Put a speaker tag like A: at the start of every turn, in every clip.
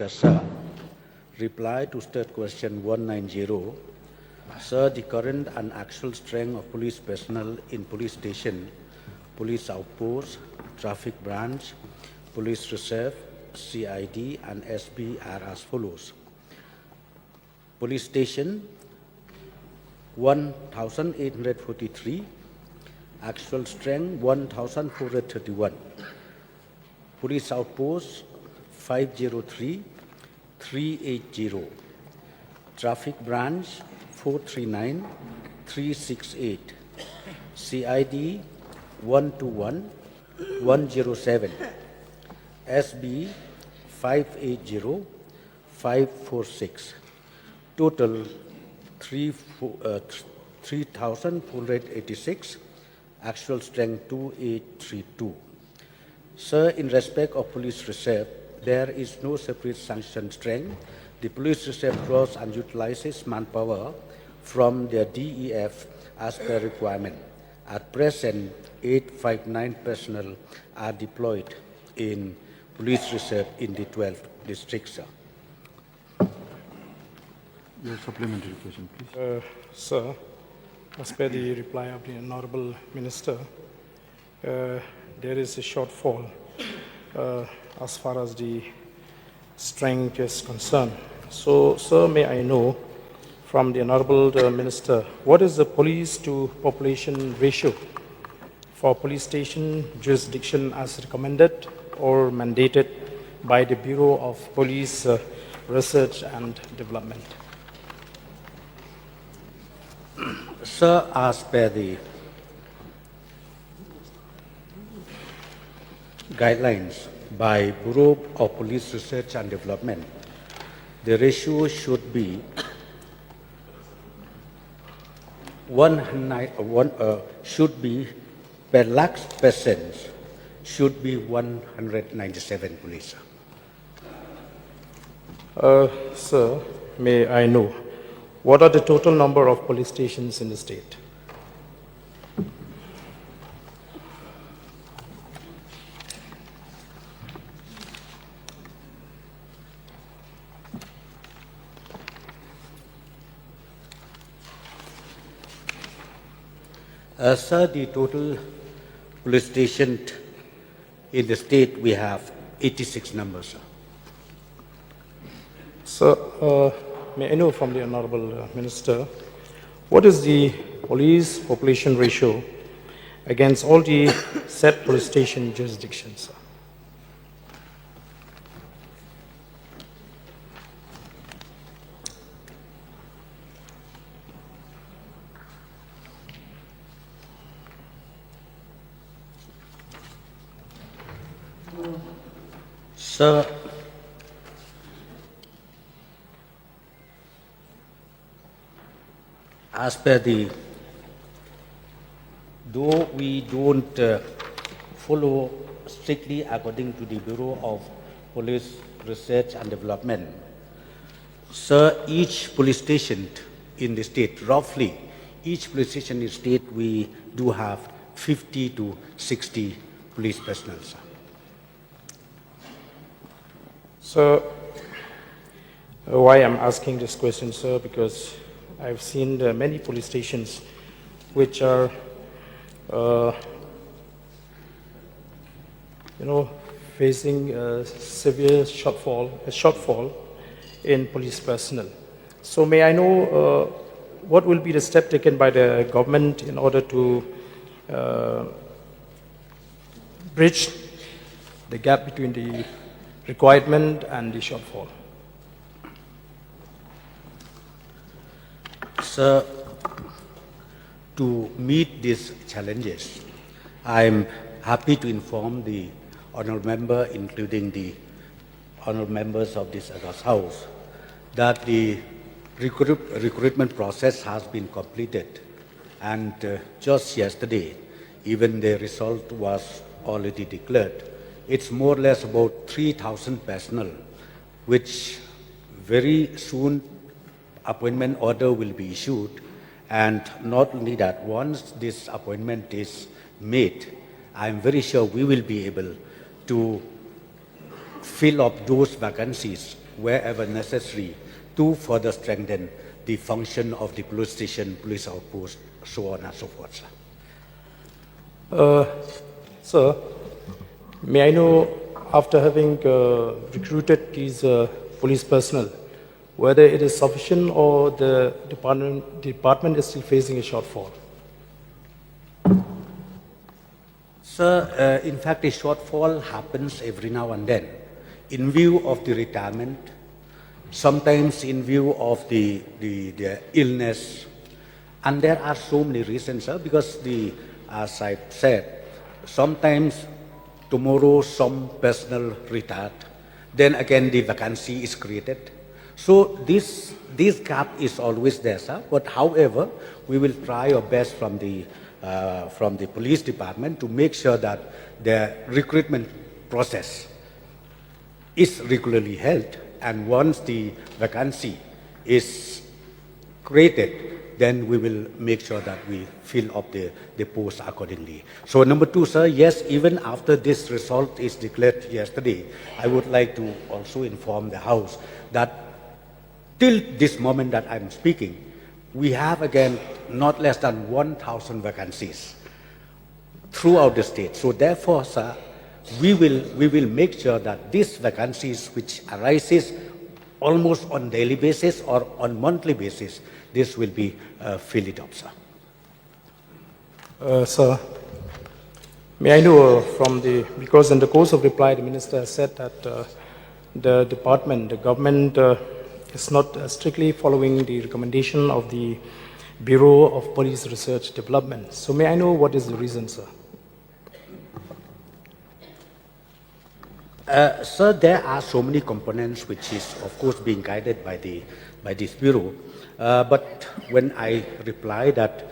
A: Speaker, sir. Reply to state question 190. Sir, the current and actual strength of police personnel in police station, police outpost, traffic branch, police reserve, CID and SB are as follows. Police station 1,843, actual strength 1,431. Police outpost 503, 380. Traffic branch 439, 368. CID 121, 107. SB 580, 546. Total 3,486. Actual strength 2,832. Sir, in respect of police reserve, there is no separate sanctioned strength. The police reserve draws and utilizes manpower from their DEF as per requirement. At present, 859 personnel are deployed in police reserve in the 12 districts. Sir.
B: Your supplementary question, please.
C: Sir, as per the reply of the Honorable Minister, there is a shortfall as far as the strength is concerned. So, sir, may I know from the Honorable Minister, what is the police to population ratio for police station jurisdiction as recommended or mandated by the Bureau of Police Research and Development?
A: Sir, as per the guidelines by Bureau of Police Research and Development, the ratio should be per lakhs persons should be 197 police.
C: Sir, may I know what are the total number of police stations in the state?
A: Sir, the total police stations in the state, we have 86 numbers.
C: Sir, may I know from the Honorable Minister, what is the police population ratio against all the said police station jurisdictions? Sir?
A: Sir, as per though we don't follow strictly according to the Bureau of Police Research and Development, sir, each police station in the state, roughly, each police station in the state, we do have 50 to 60 police personnel, sir.
C: So, why I'm asking this question, sir, because I've seen many police stations which are, facing a severe shortfall in police personnel. So, may I know what will be the step taken by the government in order to bridge the gap between the requirement and the shortfall?
A: Sir, to meet these challenges, I am happy to inform the honourable member, including the honourable members of this August House, that the recruitment process has been completed, and just yesterday, even the result was already declared. It's more or less about 3,000 personnel, which very soon appointment order will be issued. And not only that, once this appointment is made, I'm very sure we will be able to fill up those vacancies wherever necessary to further strengthen the function of the police station, police outpost, so on and so forth, sir.
C: Sir, may I know, after having recruited these police personnel, whether it is sufficient or the department is still facing a shortfall?
A: Sir, in fact, a shortfall happens every now and then in view of the retirement, sometimes in view of the illness, and there are so many reasons, sir, because as I said, sometimes tomorrow some personnel retired, then again the vacancy is created. So this gap is always there, sir. But however, we will try our best from the police department to make sure that the recruitment process is regularly held, and once the vacancy is created, then we will make sure that we fill up the post accordingly. So number two, sir, yes, even after this result is declared yesterday, I would like to also inform the House that till this moment that I'm speaking, we have again not less than 1,000 vacancies throughout the state. So therefore, sir, we will make sure that these vacancies which arises almost on daily basis or on monthly basis, this will be filled up, sir.
C: Sir, may I know because in the course of reply, the minister has said that the government is not strictly following the recommendation of the Bureau of Police Research Development. So may I know what is the reason, sir?
A: Sir, there are so many components which is, of course, being guided by this bureau. But when I reply that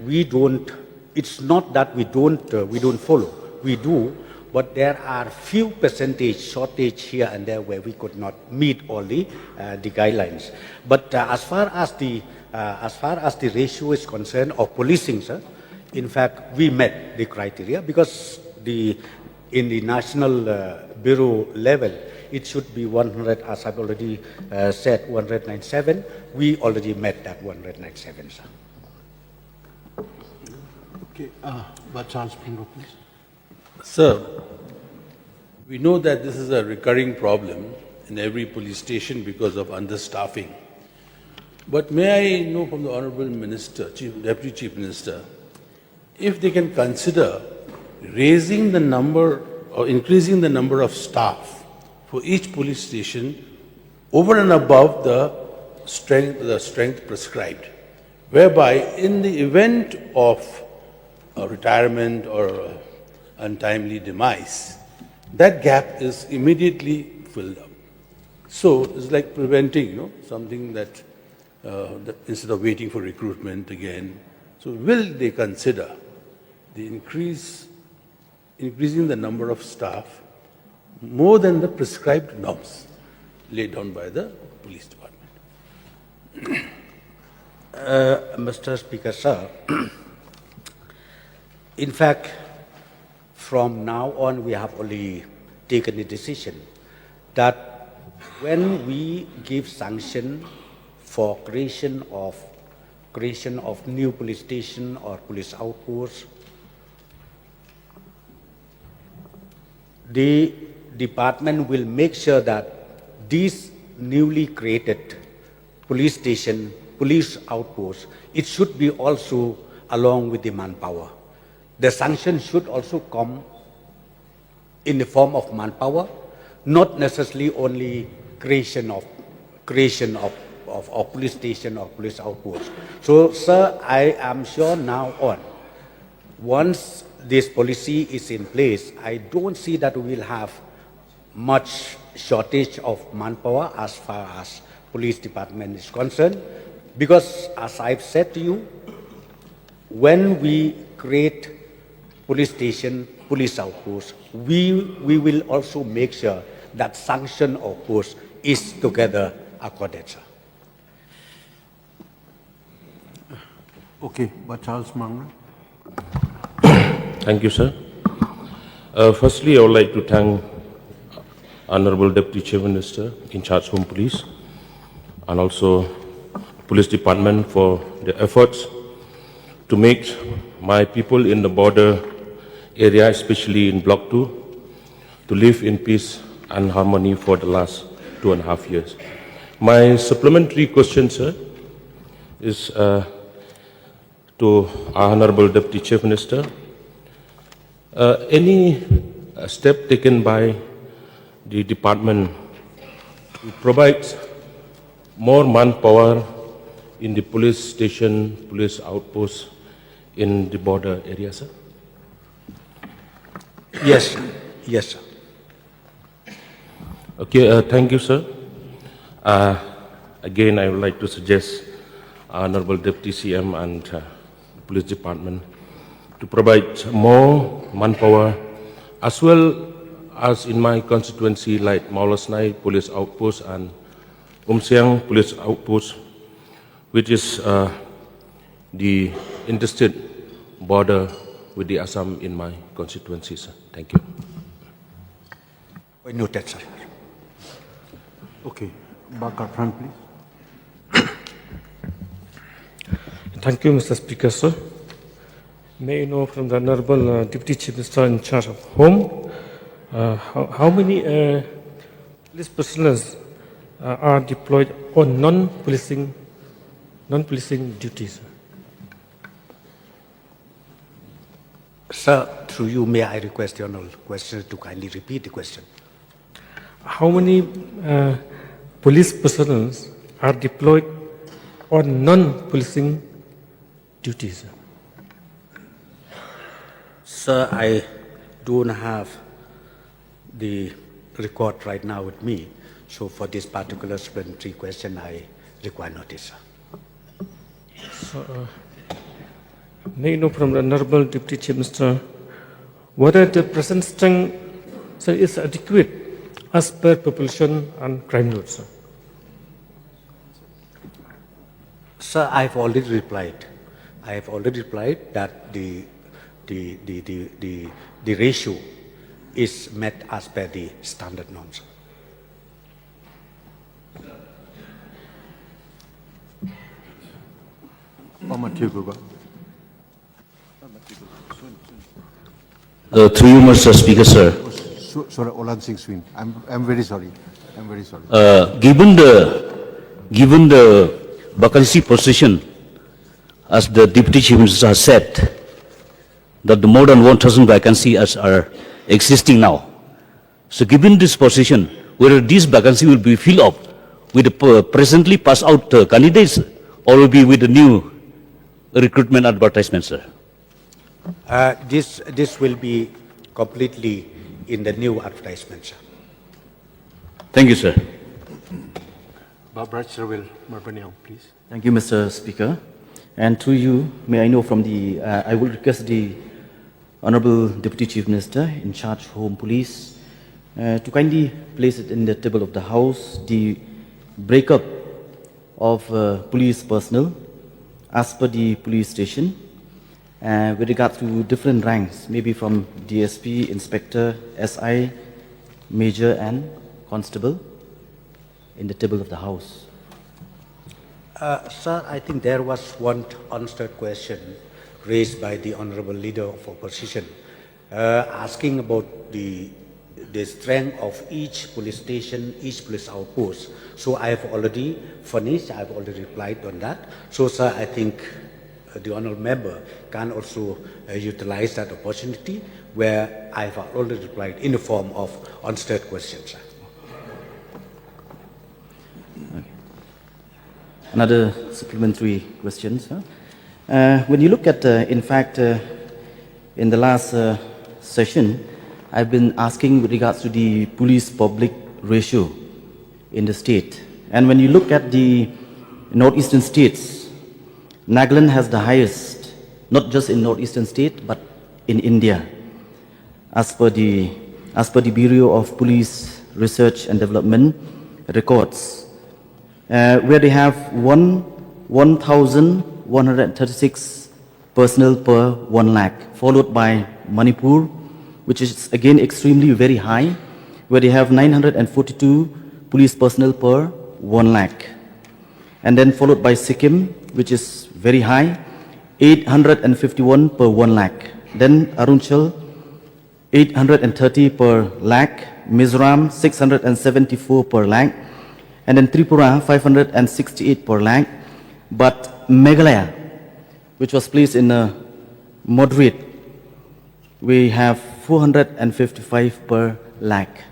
A: we don't, it's not that we don't follow. We do, but there are few percentage shortage here and there where we could not meet all the guidelines. But as far as the ratio is concerned of policing, sir, in fact, we met the criteria because in the national bureau level, it should be 100, as I've already said, 197. We already met that 197, sir.
B: Okay, but Charles Pringle, please.
D: Sir, we know that this is a recurring problem in every police station because of understaffing. But may I know from the Honorable Minister, Deputy Chief Minister, if they can consider raising the number or increasing the number of staff for each police station over and above the strength prescribed, whereby in the event of a retirement or untimely demise, that gap is immediately filled up. So it's like preventing, something that instead of waiting for recruitment again. So will they consider the increasing the number of staff more than the prescribed norms laid down by the police department?
A: Mr. Speaker, sir, in fact, from now on, we have only taken a decision that when we give sanction for creation of new police station or police outposts, the department will make sure that these newly created police station, police outposts, it should be also along with the manpower. The sanction should also come in the form of manpower, not necessarily only creation of police station or police outposts. So, sir, I am sure now on, once this policy is in place, I don't see that we will have much shortage of manpower as far as police department is concerned, because as I've said to you, when we create police station, police outposts, we will also make sure that sanction of post is together accorded, sir.
B: Okay, but Charles Mangra.
E: Thank you, sir. Firstly, I would like to thank Honorable Deputy Chief Minister in charge Home Police, and also Police Department for their efforts to make my people in the border area, especially in Block 2, to live in peace and harmony for the last 2.5 years. My supplementary question, sir, is to our Honorable Deputy Chief Minister. Any step taken by the department to provide more manpower in the police station, police outposts in the border area, sir?
A: Yes, yes, sir.
E: Okay, thank you, sir. Again, I would like to suggest Honorable Deputy CM and Police Department to provide more manpower, as well as in my constituency like Maulasnai Police Outpost and Umsiang Police Outpost, which is the interstate border with the Assam in my constituency, sir. Thank you.
A: Noted, sir.
B: Okay, Bakar Pran, please.
C: Thank you, Mr. Speaker, sir. May I know from the Honorable Deputy Chief Minister in charge of Home, how many police personnel are deployed on non-policing duties?
A: Sir, through you, may I request the honourable questioner to kindly repeat the question?
C: How many police personnel are deployed on non-policing duties?
A: Sir, I don't have the record right now with me, so for this particular supplementary question, I require notice, sir.
C: So, may I know from the Honorable Deputy Chief Minister whether the present strength, sir, is adequate as per population and crime load, sir?
A: Sir, I have already replied. I have already replied that the ratio is met as per the standard norms.
B: Matthew Guba.
F: Through you, Mr. Speaker, sir.
B: Sorry, Olan Singh Swin. I'm very sorry. I'm very sorry.
F: Given the vacancy position, as the Deputy Chief Minister has said, that the more than 1,000 vacancies are existing now. So given this position, whether this vacancy will be filled up with the presently passed out candidates or will be with the new recruitment advertisement, sir?
A: This will be completely in the new advertisement, sir.
F: Thank you, sir.
B: Barbara Cherwell, Marbaniang, please.
G: Thank you, Mr. Speaker. And through you, may I know from the, I will request the Honorable Deputy Chief Minister in charge of Home Police to kindly place it in the table of the House, the breakup of police personnel as per the police station with regard to different ranks, maybe from DSP, Inspector, SI, Major and Constable in the table of the House.
A: Sir, I think there was one unanswered question raised by the Honorable Leader of Opposition, asking about the strength of each police station, each police outpost. So I have already furnished, I have already replied on that. So, sir, I think the Honourable Member can also utilize that opportunity where I have already replied in the form of unanswered questions, sir.
G: Another supplementary question, sir. When you look at, in fact, in the last session, I've been asking with regards to the police-public ratio in the state. And when you look at the northeastern states, Nagaland has the highest, not just in northeastern state, but in India, as per the Bureau of Police Research and Development records, where they have 1,136 personnel per 1 lakh, followed by Manipur, which is again extremely very high, where they have 942 police personnel per 1 lakh. And then followed by Sikkim, which is very high, 851 per 1 lakh. Then Arunachal, 830 per lakh. Mizoram, 674 per lakh. And then Tripura, 568 per lakh. But Meghalaya, which was placed in a moderate, we have 455 per lakh.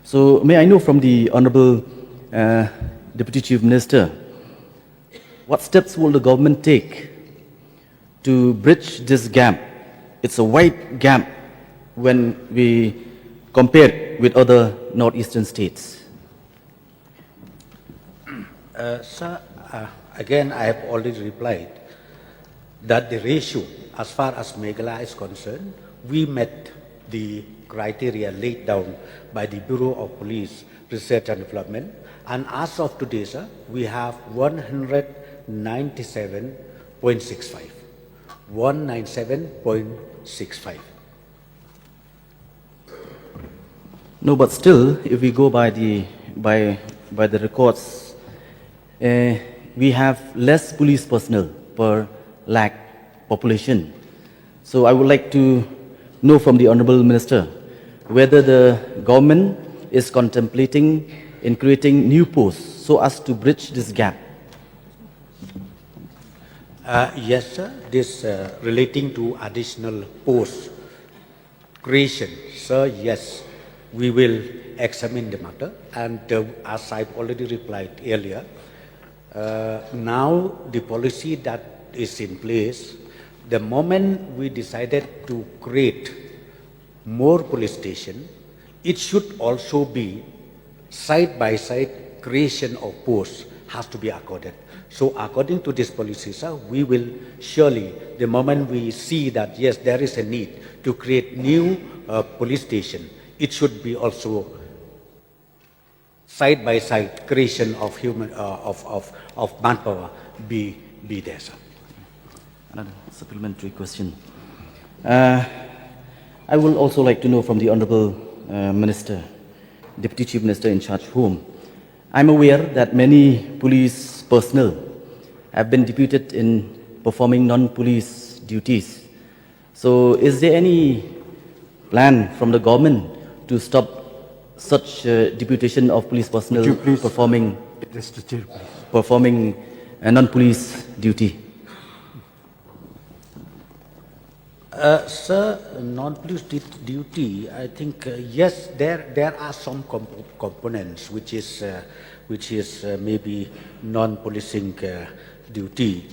G: So may I know from the Honorable Deputy Chief Minister, what steps will the government take to bridge this gap? It's a wide gap when we compare with other northeastern states.
A: Sir, again, I have already replied that the ratio, as far as Meghalaya is concerned, we met the criteria laid down by the Bureau of Police Research and Development, and as of today, sir, we have 197.65. 197.65.
G: No, but still, if we go by the records, we have less police personnel per lakh population. So I would like to know from the Honorable Minister whether the government is contemplating in creating new posts so as to bridge this gap.
A: Yes, sir. This relating to additional post creation, sir, yes, we will examine the matter. And as I've already replied earlier, now the policy that is in place, the moment we decided to create more police stations, it should also be side-by-side creation of posts has to be accorded. So according to this policy, sir, we will surely, the moment we see that, yes, there is a need to create new police station, it should be also side-by-side creation of human, of manpower be there, sir.
G: Another supplementary question. I would also like to know from the Honorable Minister, Deputy Chief Minister in charge whom. I'm aware that many police personnel have been deputed in performing non-police duties. So is there any plan from the government to stop such deputation of police personnel
B: Would you please
G: performing
B: address the chair, please?
G: performing a non-police duty?
A: Sir, non-police duty, I think, yes, there are some components which is maybe non-policing duty.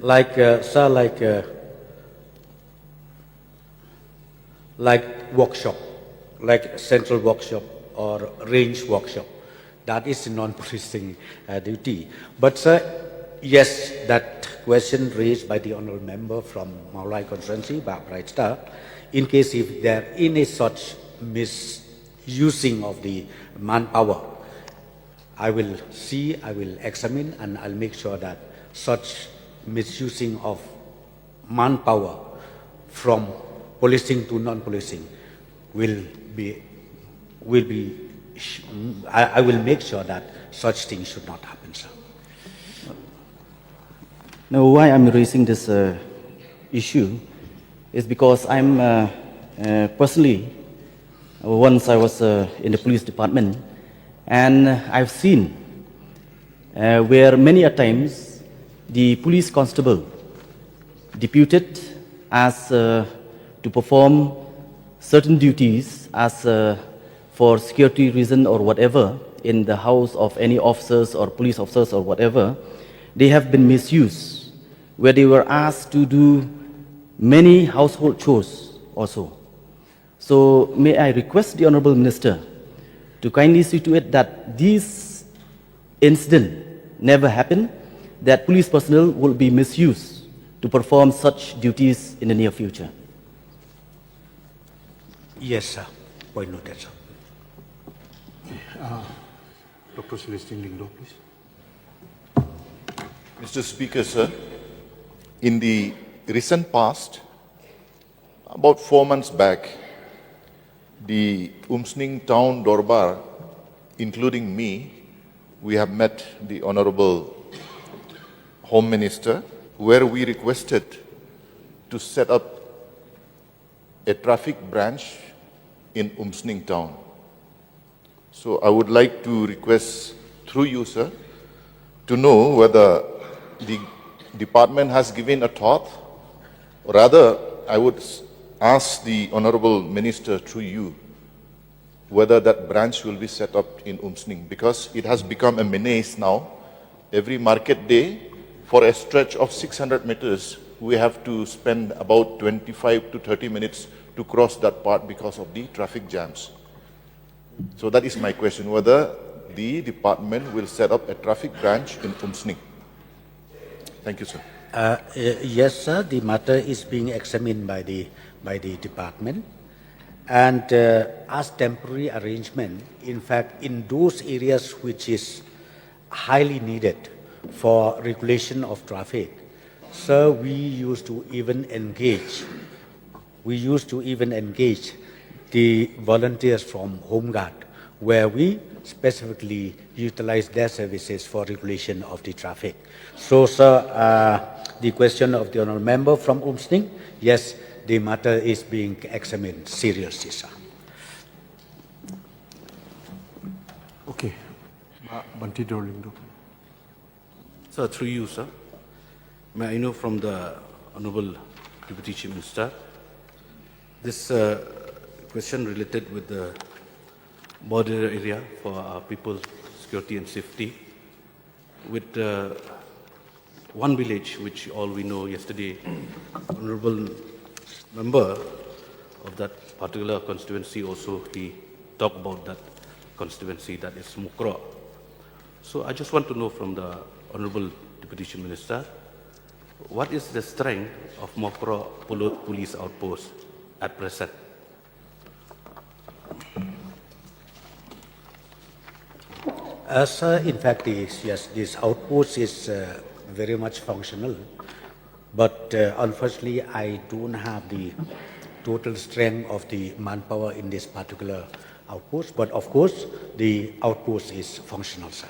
A: Like workshop, like central workshop or range workshop. That is non-policing duty. But sir, yes, that question raised by the honourable member from Maulai constituency, Bright Star, in case if there any such misusing of the manpower, I will see, I will examine, and I'll make sure that such misusing of manpower from policing to non-policing I will make sure that such things should not happen, sir.
G: Now, why I'm raising this issue is because I'm personally, once I was in the police department, and I've seen where many a times the police constable deputed as to perform certain duties as for security reason or whatever in the house of any officers or police officers or whatever, they have been misused, where they were asked to do many household chores also. So may I request the Honourable Minister to kindly see to it that this incident never happen, that police personnel will be misused to perform such duties in the near future.
A: Yes, sir. Point noted, sir.
B: Dr. Celestine Lingdo, please.
H: Mr. Speaker, sir, in the recent past, about 4 months back, the Umsning Town Dorbar, including me, we have met the Honorable Home Minister, where we requested to set up a traffic branch in Umsning Town. So I would like to request through you, sir, to know whether the department has given a thought, or rather, I would ask the Honorable Minister through you whether that branch will be set up in Umsning, because it has become a menace now. Every market day, for a stretch of 600 meters, we have to spend about 25 to 30 minutes to cross that part because of the traffic jams. So that is my question, whether the department will set up a traffic branch in Umsning. Thank you, sir.
A: Yes, sir. The matter is being examined by the department, and as temporary arrangement, in fact, in those areas which is highly needed for regulation of traffic, sir, we used to even engage the volunteers from Home Guard, where we specifically utilize their services for regulation of the traffic. So, sir, the question of the honourable member from Umsning, yes, the matter is being examined seriously, sir.
B: Okay. Banti Dolindo.
I: Sir, through you, sir, may I know from the Honorable Deputy Chief Minister, this question related with the border area for our people's security and safety, with one village, which all we know yesterday, Honorable Member of that particular constituency also, he talked about that constituency, that is Mukro. So I just want to know from the Honorable Deputy Chief Minister, what is the strength of Mokro police outpost at present?
A: Sir, in fact, this outpost is very much functional, but unfortunately, I don't have the total strength of the manpower in this particular outpost. But of course, the outpost is functional, sir.